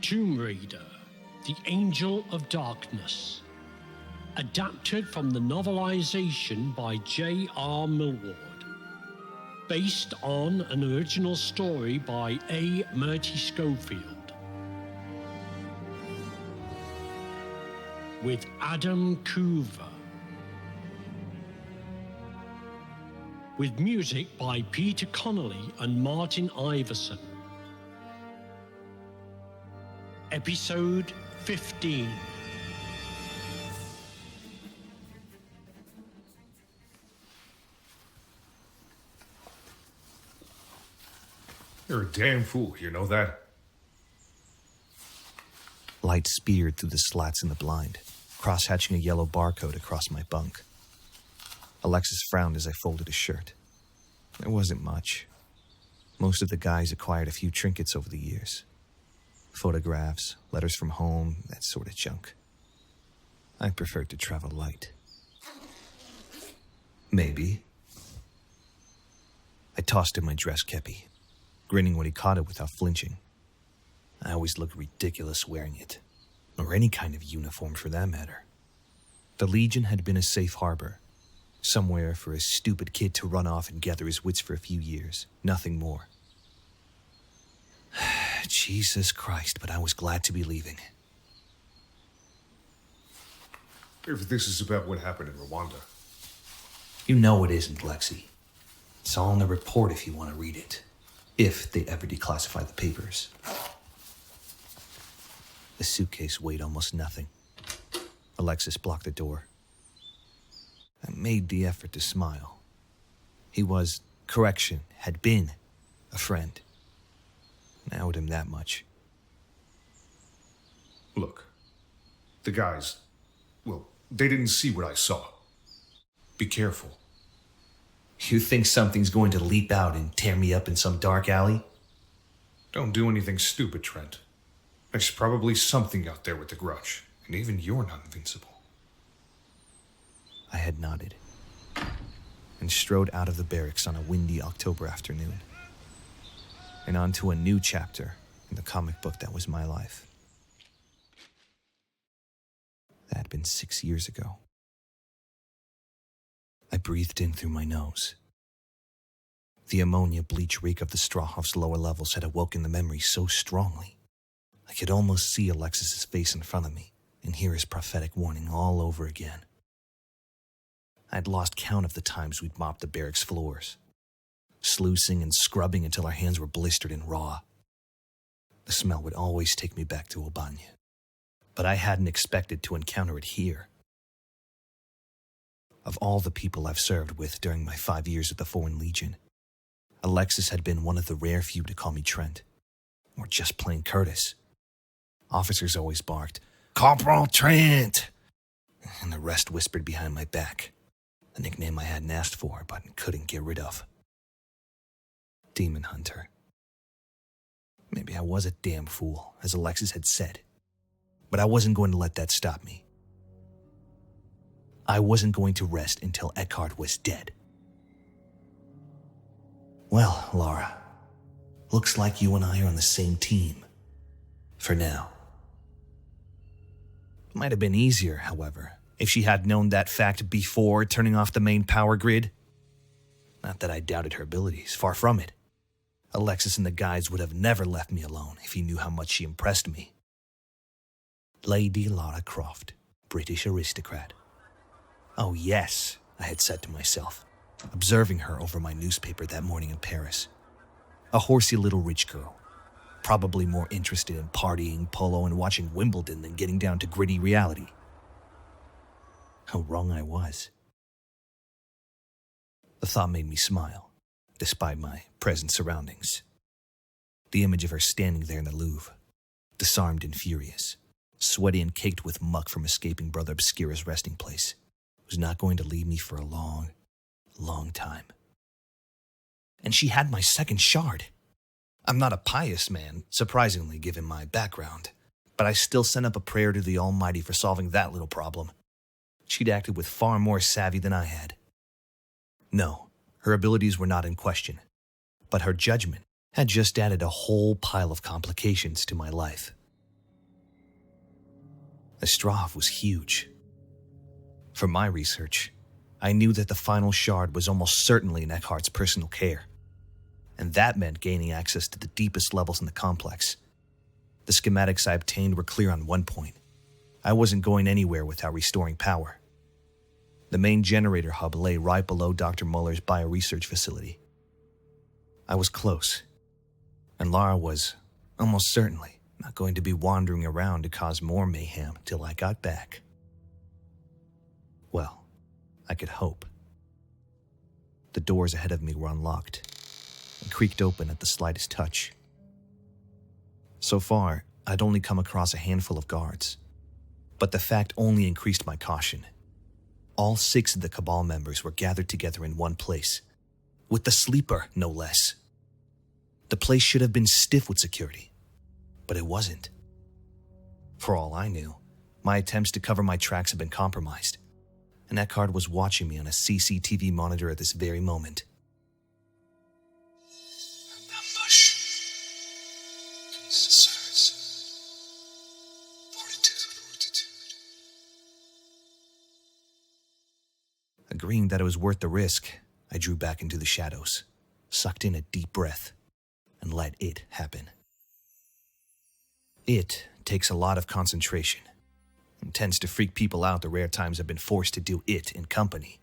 Tomb Raider, The Angel of Darkness, adapted from the novelization by J.R. Milward, based on an original story by A. Murti Schofield, with Adamm Khuevrr, with music by Peter Connolly and Martin Iverson. Episode 15. You're a damn fool, you know that? Light speared through the slats in the blind, cross-hatching a yellow barcode across my bunk. Alexis frowned as I folded his shirt. There wasn't much. Most of the guys acquired a few trinkets over the years. Photographs, letters from home, that sort of junk. I preferred to travel light. Maybe. I tossed him my dress kepi, grinning when he caught it without flinching. I always looked ridiculous wearing it, or any kind of uniform for that matter. The Legion had been a safe harbor, somewhere for a stupid kid to run off and gather his wits for a few years, nothing more. Jesus Christ, but I was glad to be leaving. If this is about what happened in Rwanda. You know it isn't, Lexi. It's all in the report if you want to read it. If they ever declassify the papers. The suitcase weighed almost nothing. Alexis blocked the door. I made the effort to smile. He was, had been, a friend. I owed him that much. Look, the guys, well, they didn't see what I saw. Be careful. You think something's going to leap out and tear me up in some dark alley? Don't do anything stupid, Trent. There's probably something out there with the grudge, and even you're not invincible. I had nodded and strode out of the barracks on a windy October afternoon and onto a new chapter in the comic book that was my life. That had been 6 years ago. I breathed in through my nose. The ammonia bleach reek of the Strahof's lower levels had awoken the memory so strongly. I could almost see Alexis's face in front of me and hear his prophetic warning all over again. I'd lost count of the times we'd mopped the barracks floors, sluicing and scrubbing until our hands were blistered and raw. The smell would always take me back to Obanya, but I hadn't expected to encounter it here. Of all the people I've served with during my 5 years at the Foreign Legion, Alexis had been one of the rare few to call me Trent, or just plain Kurtis. Officers always barked, "Corporal Trent!" and the rest whispered behind my back, a nickname I hadn't asked for but couldn't get rid of. Demon Hunter. Maybe I was a damn fool, as Alexis had said, but I wasn't going to let that stop me. I wasn't going to rest until Eckhart was dead. Well, Lara, looks like you and I are on the same team. For now. It might have been easier, however, if she had known that fact before turning off the main power grid. Not that I doubted her abilities, far from it. Alexis and the guys would have never left me alone if he knew how much she impressed me. Lady Lara Croft, British aristocrat. Oh yes, I had said to myself, observing her over my newspaper that morning in Paris. A horsey little rich girl, probably more interested in partying, polo, and watching Wimbledon than getting down to gritty reality. How wrong I was. The thought made me smile, despite my present surroundings. The image of her standing there in the Louvre, disarmed and furious, sweaty and caked with muck from escaping Brother Obscura's resting place, was not going to leave me for a long, long time. And she had my second shard. I'm not a pious man, surprisingly given my background, but I still sent up a prayer to the Almighty for solving that little problem. She'd acted with far more savvy than I had. No, her abilities were not in question, but her judgment had just added a whole pile of complications to my life. The straw was huge. From my research, I knew that the final shard was almost certainly in Eckhart's personal care, and that meant gaining access to the deepest levels in the complex. The schematics I obtained were clear on one point. I wasn't going anywhere without restoring power. The main generator hub lay right below Dr. Muller's bioresearch facility. I was close, and Lara was, almost certainly, not going to be wandering around to cause more mayhem till I got back. Well, I could hope. The doors ahead of me were unlocked and creaked open at the slightest touch. So far, I'd only come across a handful of guards, but the fact only increased my caution. All 6 of the Cabal members were gathered together in one place, with the sleeper, no less. The place should have been stiff with security, but it wasn't. For all I knew, my attempts to cover my tracks had been compromised, and Eckhart was watching me on a CCTV monitor at this very moment. Agreeing that it was worth the risk, I drew back into the shadows, sucked in a deep breath, and let it happen. It takes a lot of concentration, and tends to freak people out the rare times I've been forced to do it in company.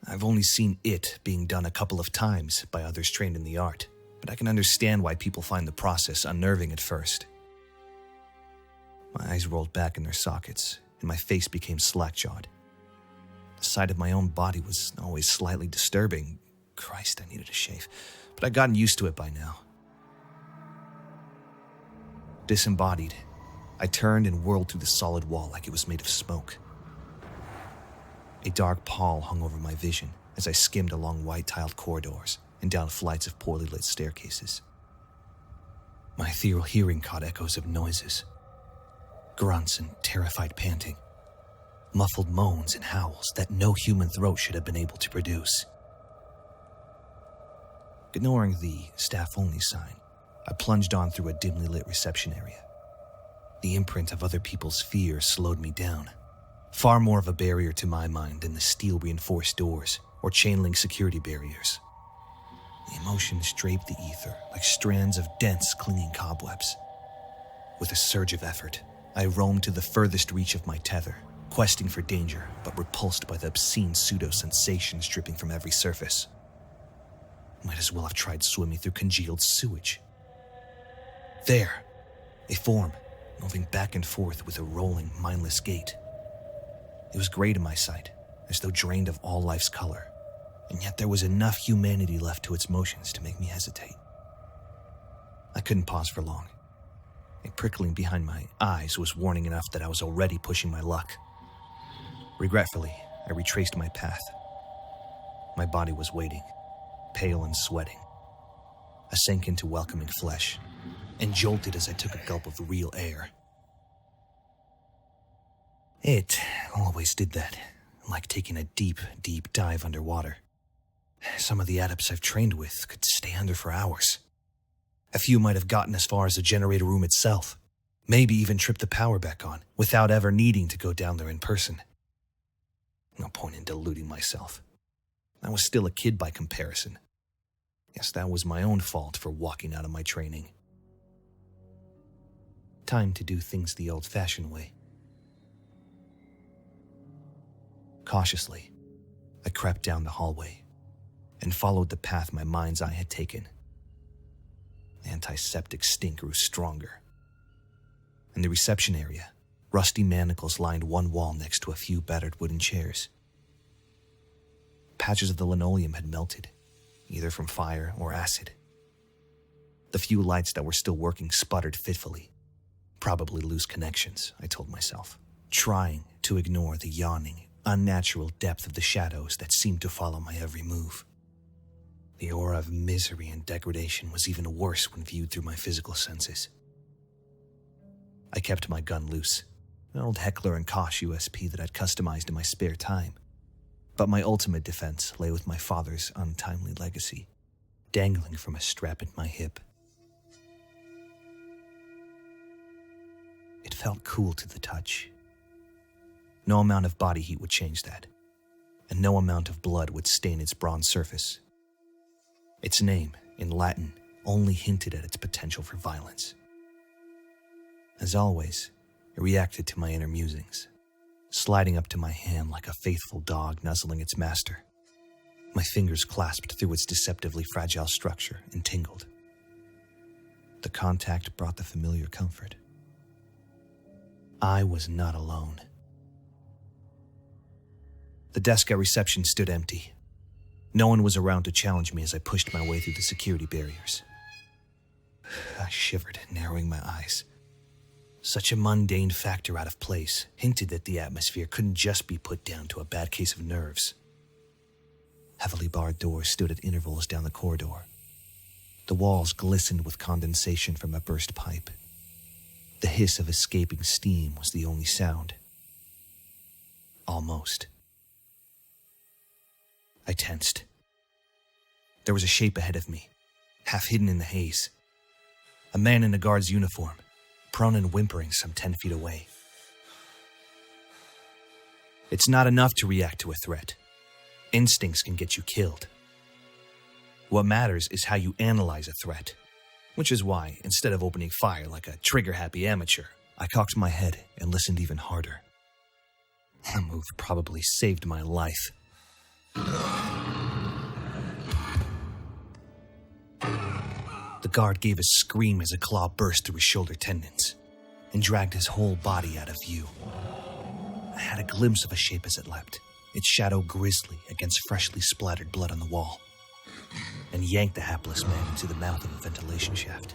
I've only seen it being done a couple of times by others trained in the art, but I can understand why people find the process unnerving at first. My eyes rolled back in their sockets, and my face became slack-jawed. The sight of my own body was always slightly disturbing. Christ, I needed a shave, but I'd gotten used to it by now. Disembodied, I turned and whirled through the solid wall like it was made of smoke. A dark pall hung over my vision as I skimmed along white-tiled corridors and down flights of poorly lit staircases. My ethereal hearing caught echoes of noises, grunts and terrified panting, muffled moans and howls that no human throat should have been able to produce. Ignoring the staff-only sign, I plunged on through a dimly lit reception area. The imprint of other people's fear slowed me down, far more of a barrier to my mind than the steel-reinforced doors or chain-link security barriers. The emotions draped the ether like strands of dense, clinging cobwebs. With a surge of effort, I roamed to the furthest reach of my tether, questing for danger, but repulsed by the obscene pseudo-sensations dripping from every surface. Might as well have tried swimming through congealed sewage. There, a form, moving back and forth with a rolling, mindless gait. It was gray to my sight, as though drained of all life's color, and yet there was enough humanity left to its motions to make me hesitate. I couldn't pause for long. A prickling behind my eyes was warning enough that I was already pushing my luck. Regretfully, I retraced my path. My body was waiting, pale and sweating. I sank into welcoming flesh and jolted as I took a gulp of real air. It always did that, like taking a deep, deep dive underwater. Some of the adepts I've trained with could stay under for hours. A few might have gotten as far as the generator room itself, maybe even tripped the power back on, without ever needing to go down there in person. No point in deluding myself. I was still a kid by comparison. Guess that was my own fault for walking out of my training. Time to do things the old-fashioned way. Cautiously, I crept down the hallway and followed the path my mind's eye had taken. The antiseptic stink grew stronger. In the reception area, rusty manacles lined one wall next to a few battered wooden chairs. Patches of the linoleum had melted, either from fire or acid. The few lights that were still working sputtered fitfully. Probably loose connections, I told myself, trying to ignore the yawning, unnatural depth of the shadows that seemed to follow my every move. The aura of misery and degradation was even worse when viewed through my physical senses. I kept my gun loose, an old Heckler & Koch USP that I'd customized in my spare time. But my ultimate defense lay with my father's untimely legacy, dangling from a strap at my hip. It felt cool to the touch. No amount of body heat would change that, and no amount of blood would stain its bronze surface. Its name, in Latin, only hinted at its potential for violence. As always, it reacted to my inner musings, sliding up to my hand like a faithful dog nuzzling its master. My fingers clasped through its deceptively fragile structure and tingled. The contact brought the familiar comfort. I was not alone. The desk at reception stood empty. No one was around to challenge me as I pushed my way through the security barriers. I shivered, narrowing my eyes. Such a mundane factor out of place hinted that the atmosphere couldn't just be put down to a bad case of nerves. Heavily barred doors stood at intervals down the corridor. The walls glistened with condensation from a burst pipe. The hiss of escaping steam was the only sound. Almost. I tensed. There was a shape ahead of me, half hidden in the haze. A man in a guard's uniform, prone and whimpering some 10 feet away. It's not enough to react to a threat. Instincts can get you killed. What matters is how you analyze a threat, which is why, instead of opening fire like a trigger-happy amateur, I cocked my head and listened even harder. The move probably saved my life. The guard gave a scream as a claw burst through his shoulder tendons and dragged his whole body out of view. I had a glimpse of a shape as it leapt, its shadow grisly against freshly splattered blood on the wall, and yanked the hapless man into the mouth of a ventilation shaft.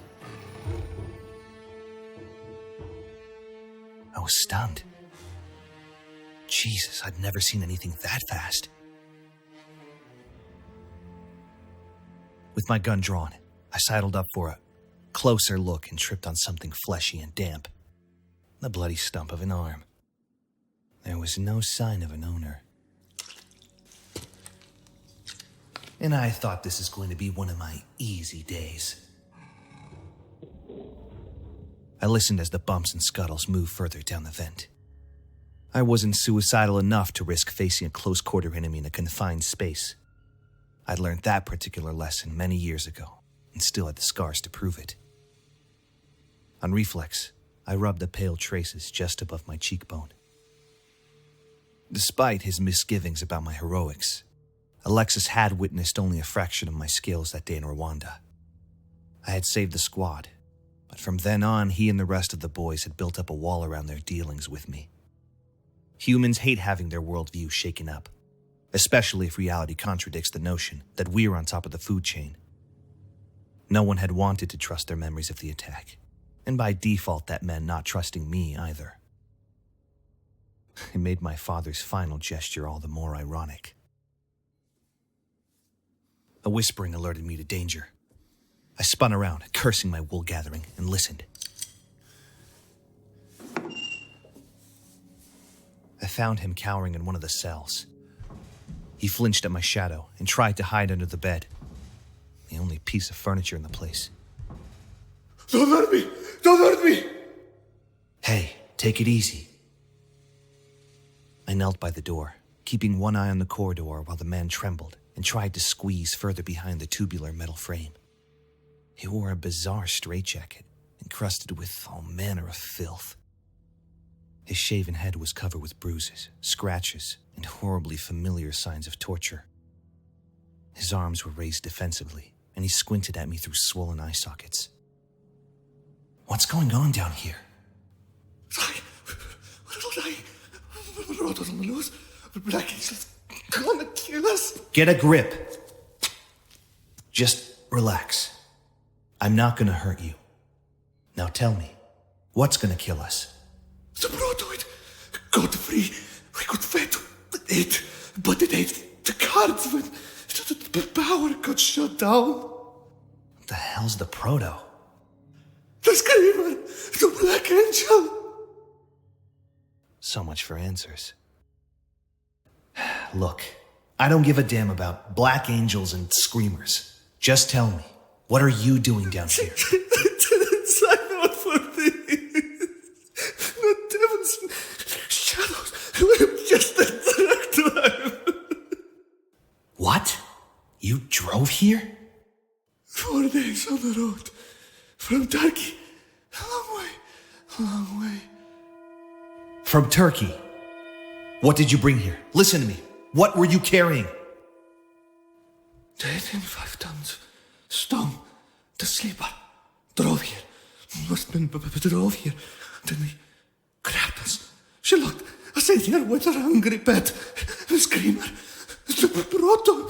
I was stunned. Jesus, I'd never seen anything that fast. With my gun drawn, I sidled up for a closer look and tripped on something fleshy and damp. The bloody stump of an arm. There was no sign of an owner. And I thought this is going to be one of my easy days. I listened as the bumps and scuttles moved further down the vent. I wasn't suicidal enough to risk facing a close-quarter enemy in a confined space. I'd learned that particular lesson many years ago, and still had the scars to prove it. On reflex, I rubbed the pale traces just above my cheekbone. Despite his misgivings about my heroics, Alexis had witnessed only a fraction of my skills that day in Rwanda. I had saved the squad, but from then on, he and the rest of the boys had built up a wall around their dealings with me. Humans hate having their worldview shaken up, especially if reality contradicts the notion that we're on top of the food chain. No one had wanted to trust their memories of the attack, and by default that meant not trusting me either. It made my father's final gesture all the more ironic. A whispering alerted me to danger. I spun around, cursing my wool gathering, and listened. I found him cowering in one of the cells. He flinched at my shadow and tried to hide under the bed, the only piece of furniture in the place. Don't hurt me! Don't hurt me! Hey, take it easy. I knelt by the door, keeping one eye on the corridor while the man trembled and tried to squeeze further behind the tubular metal frame. He wore a bizarre straitjacket, encrusted with all manner of filth. His shaven head was covered with bruises, scratches, and horribly familiar signs of torture. His arms were raised defensively, and he squinted at me through swollen eye sockets. What's going on down here? Get a grip. Just relax. I'm not gonna hurt you. Now tell me, what's gonna kill us? The protoid got free. We could vet it, but it ate the cards when the power got shut down. What the hell's the proto? The Screamer, the Black Angel. So much for answers. Look, I don't give a damn about black angels and screamers. Just tell me, what are you doing down here? I didn't sign on for this. What? You drove here? 4 days on the road. From Turkey. A long way. From Turkey? What did you bring here? Listen to me. What were you carrying? 5 tons. Stone. The sleeper. Drove here. Must have been drove here. Then we grabbed us. She looked. I sat here with her hungry pet. A screamer. Proto.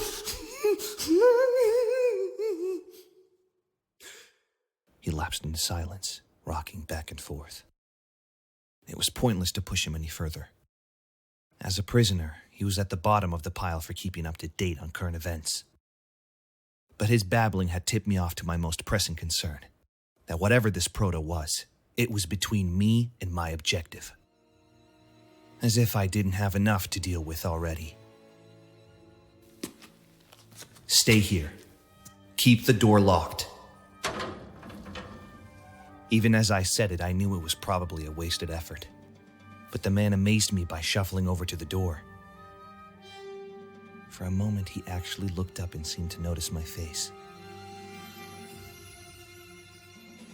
He lapsed into silence, rocking back and forth. It was pointless to push him any further. As a prisoner, he was at the bottom of the pile for keeping up to date on current events. But his babbling had tipped me off to my most pressing concern, that whatever this proto was, it was between me and my objective. As if I didn't have enough to deal with already. Stay here. Keep the door locked. Even as I said it, I knew it was probably a wasted effort. But the man amazed me by shuffling over to the door. For a moment, he actually looked up and seemed to notice my face.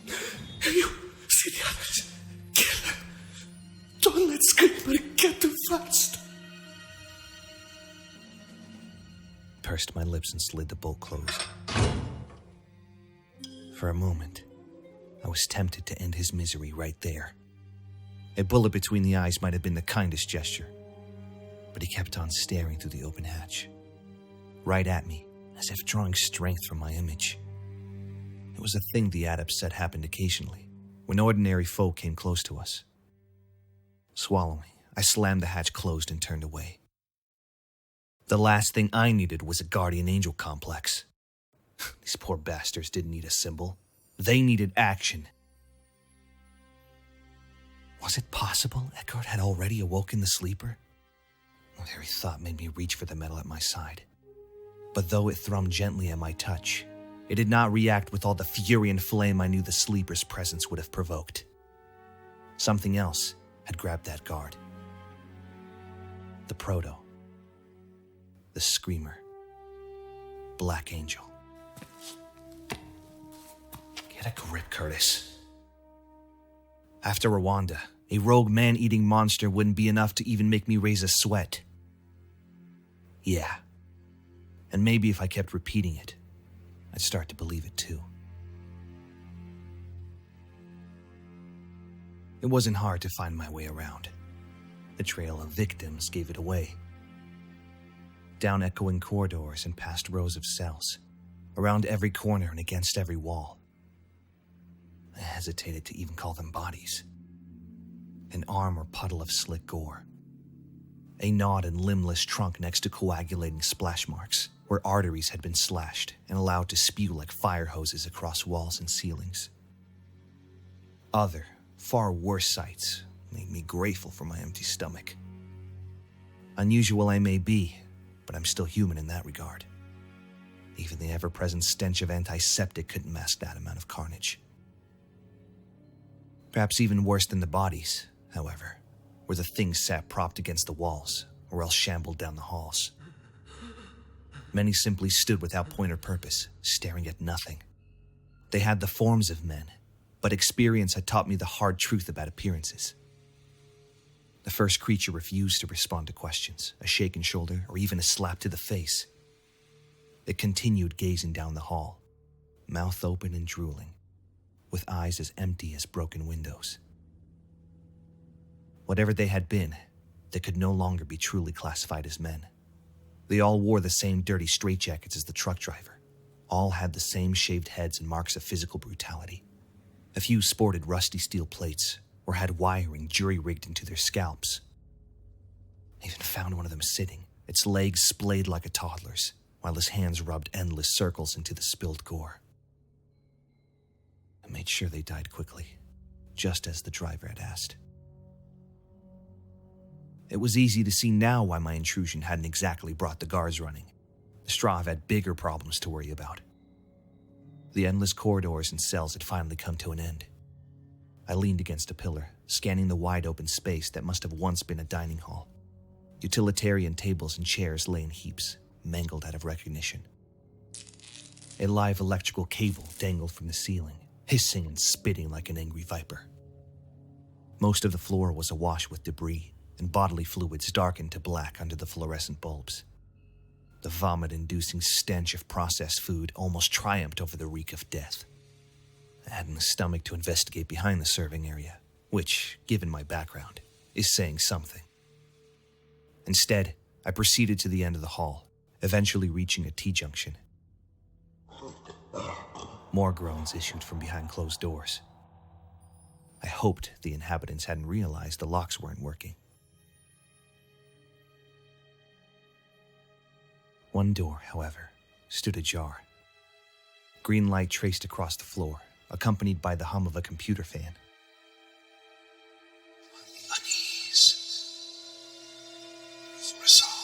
You see the others. Kill them. Don't let Screamer get too fast. Pursed my lips and slid the bolt closed. For a moment, I was tempted to end his misery right there. A bullet between the eyes might have been the kindest gesture, but he kept on staring through the open hatch, right at me, as if drawing strength from my image. It was a thing the Adept said happened occasionally, when ordinary foe came close to us. Swallowing, I slammed the hatch closed and turned away. The last thing I needed was a guardian angel complex. These poor bastards didn't need a symbol. They needed action. Was it possible Eckhart had already awoken the sleeper? The very thought made me reach for the metal at my side. But though it thrummed gently at my touch, it did not react with all the fury and flame I knew the sleeper's presence would have provoked. Something else had grabbed that guard. The Proto. The Screamer. Black Angel. Get a grip, Kurtis. After Rwanda, a rogue man-eating monster wouldn't be enough to even make me raise a sweat. Yeah. And maybe if I kept repeating it, I'd start to believe it too. It wasn't hard to find my way around. The trail of victims gave it away. Down echoing corridors and past rows of cells, around every corner and against every wall. I hesitated to even call them bodies. An arm or puddle of slick gore. A gnawed and limbless trunk next to coagulating splash marks, where arteries had been slashed and allowed to spew like fire hoses across walls and ceilings. Other, far worse sights made me grateful for my empty stomach. Unusual I may be, but I'm still human in that regard. Even the ever-present stench of antiseptic couldn't mask that amount of carnage. Perhaps even worse than the bodies, however, were the things sat propped against the walls, or else shambled down the halls. Many simply stood without point or purpose, staring at nothing. They had the forms of men, but experience had taught me the hard truth about appearances. The first creature refused to respond to questions, a shaken shoulder, or even a slap to the face. It continued gazing down the hall, mouth open and drooling, with eyes as empty as broken windows. Whatever they had been, they could no longer be truly classified as men. They all wore the same dirty straitjackets as the truck driver. All had the same shaved heads and marks of physical brutality. A few sported rusty steel plates, or had wiring jury-rigged into their scalps. I even found one of them sitting, its legs splayed like a toddler's, while his hands rubbed endless circles into the spilled gore. I made sure they died quickly, just as the driver had asked. It was easy to see now why my intrusion hadn't exactly brought the guards running. The Strav had bigger problems to worry about. The endless corridors and cells had finally come to an end. I leaned against a pillar, scanning the wide-open space that must have once been a dining hall. Utilitarian tables and chairs lay in heaps, mangled out of recognition. A live electrical cable dangled from the ceiling, hissing and spitting like an angry viper. Most of the floor was awash with debris, and bodily fluids darkened to black under the fluorescent bulbs. The vomit-inducing stench of processed food almost triumphed over the reek of death. I hadn't the stomach to investigate behind the serving area, which, given my background, is saying something. Instead, I proceeded to the end of the hall, eventually reaching a T-junction. More groans issued from behind closed doors. I hoped the inhabitants hadn't realized the locks weren't working. One door, however, stood ajar. Green light traced across the floor, accompanied by the hum of a computer fan. Unease. Resolve.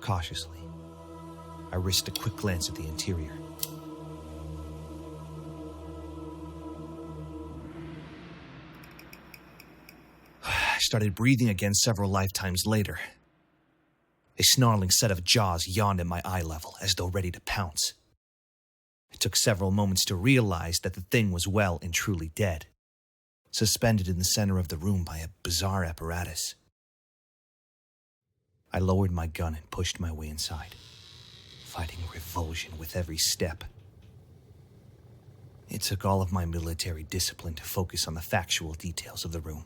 Cautiously, I risked a quick glance at the interior. I started breathing again several lifetimes later. A snarling set of jaws yawned at my eye level, as though ready to pounce. It took several moments to realize that the thing was well and truly dead, suspended in the center of the room by a bizarre apparatus. I lowered my gun and pushed my way inside, fighting revulsion with every step. It took all of my military discipline to focus on the factual details of the room.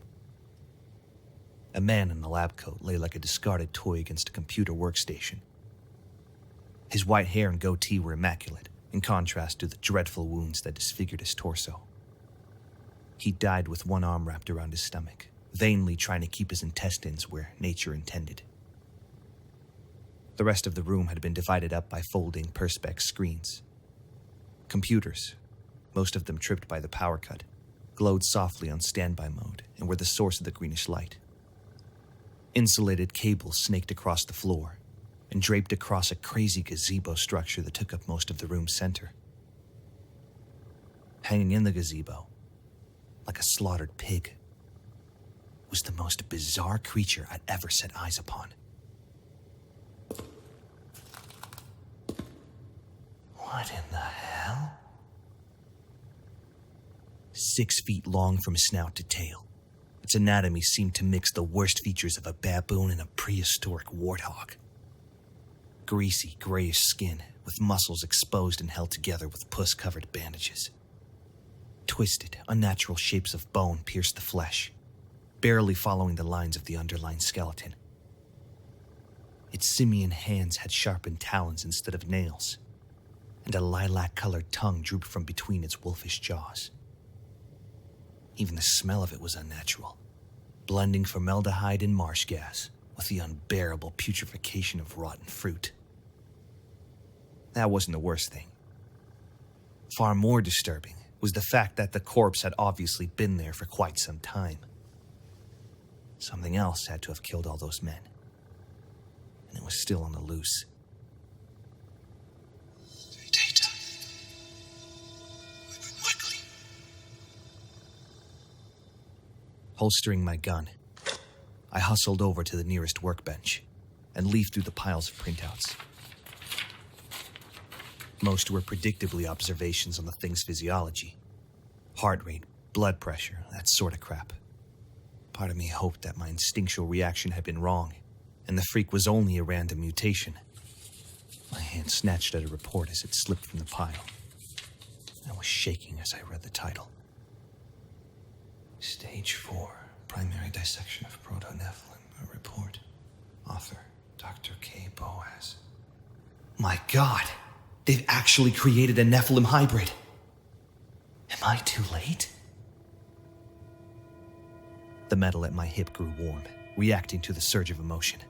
A man in a lab coat lay like a discarded toy against a computer workstation. His white hair and goatee were immaculate, in contrast to the dreadful wounds that disfigured his torso. He died with one arm wrapped around his stomach, vainly trying to keep his intestines where nature intended. The rest of the room had been divided up by folding perspex screens. Computers, most of them tripped by the power cut, glowed softly on standby mode and were the source of the greenish light. Insulated cables snaked across the floor and draped across a crazy gazebo structure that took up most of the room's center. Hanging in the gazebo, like a slaughtered pig, was the most bizarre creature I'd ever set eyes upon. What in the hell? 6 feet long from snout to tail, its anatomy seemed to mix the worst features of a baboon and a prehistoric warthog. Greasy, grayish skin, with muscles exposed and held together with pus-covered bandages. Twisted, unnatural shapes of bone pierced the flesh, barely following the lines of the underlying skeleton. Its simian hands had sharpened talons instead of nails, and a lilac-colored tongue drooped from between its wolfish jaws. Even the smell of it was unnatural, blending formaldehyde and marsh gas with the unbearable putrefaction of rotten fruit. That wasn't the worst thing. Far more disturbing was the fact that the corpse had obviously been there for quite some time. Something else had to have killed all those men, and it was still on the loose. Data. Quickly. Holstering my gun, I hustled over to the nearest workbench and leafed through the piles of printouts. Most were predictably observations on the thing's physiology. Heart rate, blood pressure, that sort of crap. Part of me hoped that my instinctual reaction had been wrong, and the freak was only a random mutation. My hand snatched at a report as it slipped from the pile. I was shaking as I read the title. Stage 4, primary dissection of proto-Nephilim, a report. Author, Dr. K. Boaz. My God! They've actually created a Nephilim hybrid. Am I too late? The metal at my hip grew warm, reacting to the surge of emotion.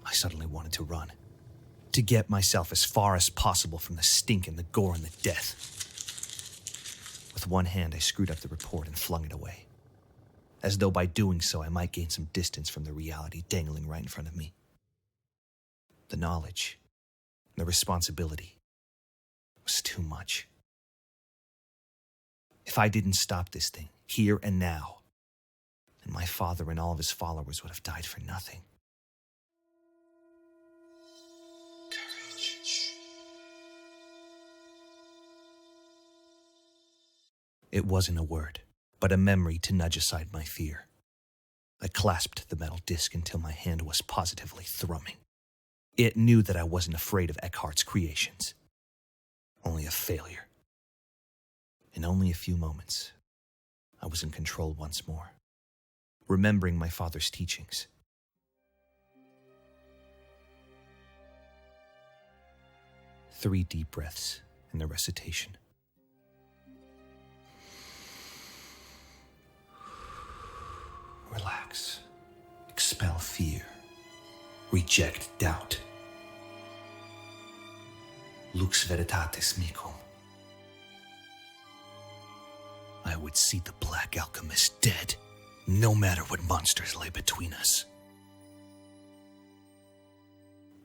I suddenly wanted to run, to get myself as far as possible from the stink and the gore and the death. With one hand, I screwed up the report and flung it away, as though by doing so I might gain some distance from the reality dangling right in front of me. The knowledge, the responsibility, was too much. If I didn't stop this thing, here and now, then my father and all of his followers would have died for nothing. It wasn't a word, but a memory to nudge aside my fear. I clasped the metal disc until my hand was positively thrumming. It knew that I wasn't afraid of Eckhart's creations. Only a failure. In only a few moments, I was in control once more, remembering my father's teachings. Three deep breaths in the recitation. Relax. Expel fear. Reject doubt. Lux veritatis mecum. I would see the Black Alchemist dead, no matter what monsters lay between us.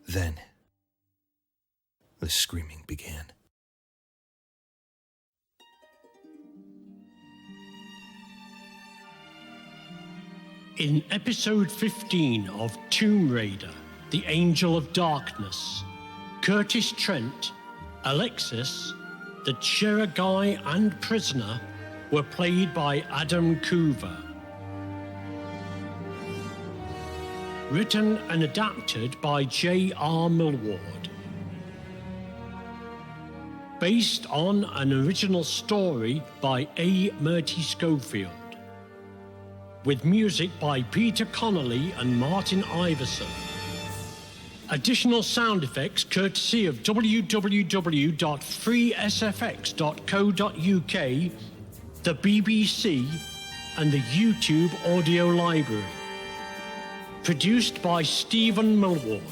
Then, the screaming began. In episode 15 of Tomb Raider, The Angel of Darkness, Kurtis Trent, Alexis, the Chirugai and prisoner were played by Adamm Khuevrr. Written and adapted by J.R. Milward. Based on an original story by A. Murti Schofield. With music by Peter Connolly and Martin Iverson. Additional sound effects courtesy of www.freesfx.co.uk, the BBC, and the YouTube Audio Library. Produced by Stephen Milward.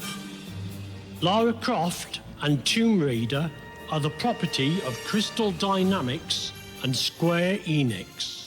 Lara Croft and Tomb Raider are the property of Crystal Dynamics and Square Enix.